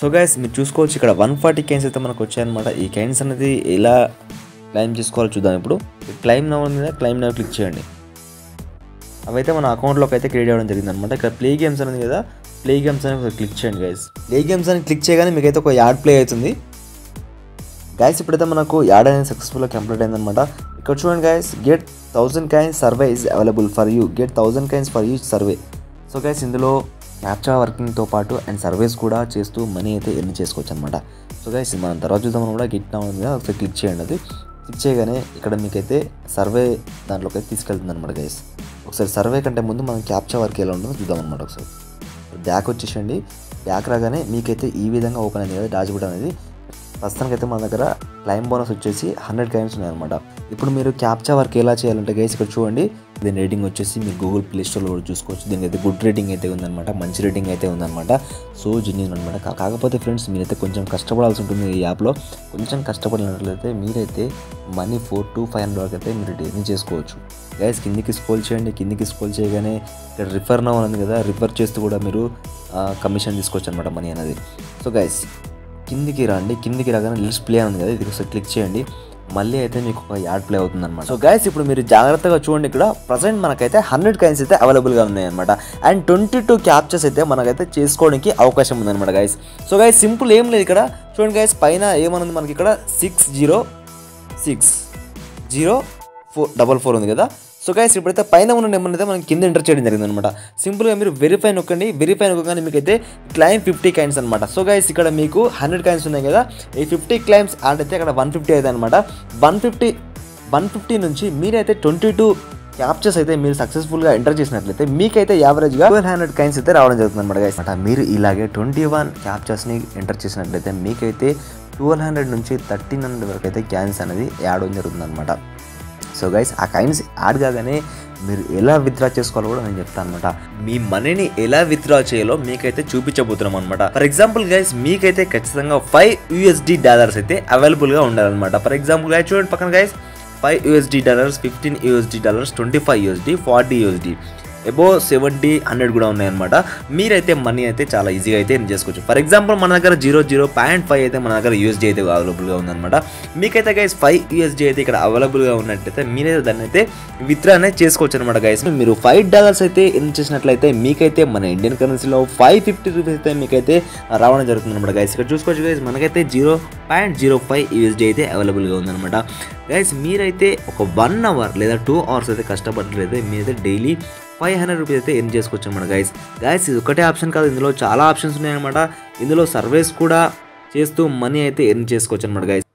So guys మీరు చూసుకోవచ్చు ఇక్కడ 140 కాయిన్స్ అయితే మనకు వచ్చాయన్నమాట. ఈ కాయిన్స్ అనేది ఎలా క్లైమ్ చేసుకోవాలో చూద్దాం. ఇప్పుడు క్లైమ్ నౌ మీద క్లైమ్ నౌ క్లిక్ చేయండి. అవైతే మన అకౌంట్లోకి అయితే క్రియేట్ అవ్వడం జరిగింది అనమాట. ఇక్కడ ప్లే గేమ్స్ అనేది కదా, ప్లే గేమ్స్ అని క్లిక్ చేయండి గైస్. ప్లే గేమ్స్ అని క్లిక్ చేయగానే మీకైతే ఒక యాడ్ ప్లే అవుతుంది గైస్. ఇప్పుడైతే మనకు యాడ్ అనేది సక్సెస్ఫుల్గా కంప్లీట్ అయిందనమాట. ఇక్కడ చూడండి guys, get 1000 coins survey is available for you, get 1000 coins for each survey. So guys ఇందులో క్యాప్చా వర్కింగ్తో పాటు అండ్ సర్వేస్ కూడా చేస్తూ మనీ అయితే ఎర్న్ చేసుకోవచ్చు అనమాట. సో గైస్ మనం తర్వాత చూద్దామని కూడా గిట్ నౌ మీద ఒకసారి క్లిక్ చేయండి. అది క్లిక్ చేయగానే ఇక్కడ మీకైతే సర్వే దాంట్లోకి అయితే తీసుకెళ్తుంది అనమాట గైస్. ఒకసారి సర్వే కంటే ముందు మనం క్యాప్చా వర్క్ ఎలా ఉంటుందో చూద్దాం అనమాట. ఒకసారి బ్యాక్ వచ్చేసండి. బ్యాక్ రాగానే మీకైతే ఈ విధంగా ఓపెన్ అయింది కదా డాష్బోర్డ్ అనేది. ప్రస్తుతానికైతే మన దగ్గర క్లైమ్ బోనస్ వచ్చేసి 100 కాయిన్స్ ఉన్నాయన్నమాట. ఇప్పుడు మీరు క్యాప్చా వర్క్ ఎలా చేయాలంటే గైస్ ఇక్కడ చూడండి, దీని రేటింగ్ వచ్చేసి మీరు గూగుల్ ప్లే స్టోర్లో కూడా చూసుకోవచ్చు. దీనికి అయితే గుడ్ రేటింగ్ అయితే ఉందన్నమాట, మంచి రేటింగ్ అయితే ఉందన్నమాట. సో జెన్యూన్ అనమాట. కాకపోతే ఫ్రెండ్స్ మీరైతే కొంచెం కష్టపడాల్సి ఉంటుంది. ఈ యాప్లో కొంచెం కష్టపడినట్లయితే మీరైతే మనీ 400 to 500 వరకు అయితే మీరు ఎర్న్ చేసుకోవచ్చు గైస్. కిందికి స్క్రోల్ చేయండి. కిందికి స్క్రోల్ చేయగానే ఇక్కడ రిఫర్ నౌ ఉంది కదా, రిఫర్ చేస్తూ కూడా మీరు కమిషన్ తీసుకోవచ్చు అనమాట, మనీ అనేది. సో గైస్ కిందికి రండి. కిందికి రాగానే లిస్ట్ ప్లే ఉంది కదా, ఇది ఒకసారి క్లిక్ చేయండి. మళ్ళీ అయితే మీకు ఒక యాడ్ ప్లే అవుతుంది అనమాట. సో గైస్ ఇప్పుడు మీరు జాగ్రత్తగా చూడండి. ఇక్కడ ప్రజెంట్ మనకైతే 100 కాయిన్స్ అయితే అవైలబుల్గా ఉన్నాయన్నమాట. అండ్ 22 క్యాప్చర్స్ అయితే మనకైతే చేసుకోవడానికి అవకాశం ఉందన్నమాట గైస్. సో గైస్ సింపుల్ ఏం లేదు. ఇక్కడ చూడండి గైస్, పైన ఏమనుంది మనకి ఇక్కడ 606044 ఉంది కదా. సో గైస్ ఇప్పుడైతే పైన ఉన్న నెంబర్ అయితే మనం కింద ఎంటర్ చేయడం జరిగింది అనమాట. సింపుల్గా మీరు వెరిఫై నొక్కండి. వెరిఫై నొక్కగానే మీకైతే క్లైమ్ 50 కాయిన్స్ అనమాట. సో గైస్ ఇక్కడ మీకు 100 కాయిన్స్ ఉన్నాయి కదా, ఈ 50 క్లైమ్స్ యాడ్ అయితే అక్కడ 150 అయితే అనమాట. 150 నుంచి మీరైతే 22 క్యాప్చర్స్ అయితే మీరు సక్సెస్ఫుల్గా ఎంటర్ చేసినట్లయితే మీకైతే యావరేజ్గా 1200 కాయిన్స్ అయితే రావడం జరుగుతుంది అనమాట గైస్. మీరు ఇలాగే 21 క్యాప్చర్స్ని ఎంటర్ చేసినట్లయితే మీకైతే 1200 నుంచి 1300 వరకు అయితే కాయిన్స్ అనేది యాడ్ అవ్వడం జరుగుతుంది అనమాట. సో గైస్ ఆ కాయిన్స్ యాడ్ కాగానే మీరు ఎలా విత్డ్రా చేసుకోవాలో కూడా నేను చెప్తాను అనమాట. మీ మనీని ఎలా విత్డ్రా చేయాలో మీకైతే చూపించబోతున్నాం అనమాట. ఫర్ ఎగ్జాంపుల్ గైస్ మీకైతే ఖచ్చితంగా $5 అయితే అవైలబుల్గా ఉండాలన్నమాట. ఫర్ ఎగ్జాంపుల్ గైస్ చూడండి పక్కన గైస్, $5, $15, $25, $40, అబోవ్ 70, 100 కూడా ఉన్నాయన్నమాట. మీరైతే మనీ అయితే చాలా ఈజీగా అయితే ఎర్న్ చేసుకోవచ్చు. ఫర్ ఎగ్జాంపుల్ మన దగ్గర 0.5 అయితే మన దగ్గర USD అయితే అవైలబుల్గా ఉందన్నమాట. మీకైతే గైస్ $5 అయితే ఇక్కడ అవైలబుల్గా ఉన్నట్టయితే మీరైతే దాన్ని అయితే విత్డ్రా అనేది చేసుకోవచ్చు అనమాట గైస్. మీరు $5 అయితే ఎర్న్ చేసినట్లయితే మీకైతే మన ఇండియన్ కరెన్సీలో 550 రూపీస్ అయితే మీకైతే రావడం జరుగుతుంది అనమాట గైస్. ఇక్కడ చూసుకోవచ్చు గైస్, మనకైతే 0.05 USD అయితే అవైలబుల్గా ఉందన్నమాట గైస్. మీరైతే ఒక 1 అవర్ లేదా 2 అవర్స్ అయితే కష్టపడినట్లయితే మీరైతే డైలీ 500 రూపీస్ అయితే ఎర్న్ చేసుకోవచ్చు అనమాట గైస్. ఇది ఒకటే ఆప్షన్ కాదు, ఇందులో చాలా ఆప్షన్స్ ఉన్నాయన్నమాట. ఇందులో సర్వీస్ కూడా చేస్తూ మనీ అయితే ఎర్న్ చేసుకోవచ్చు అనమాట గైస్.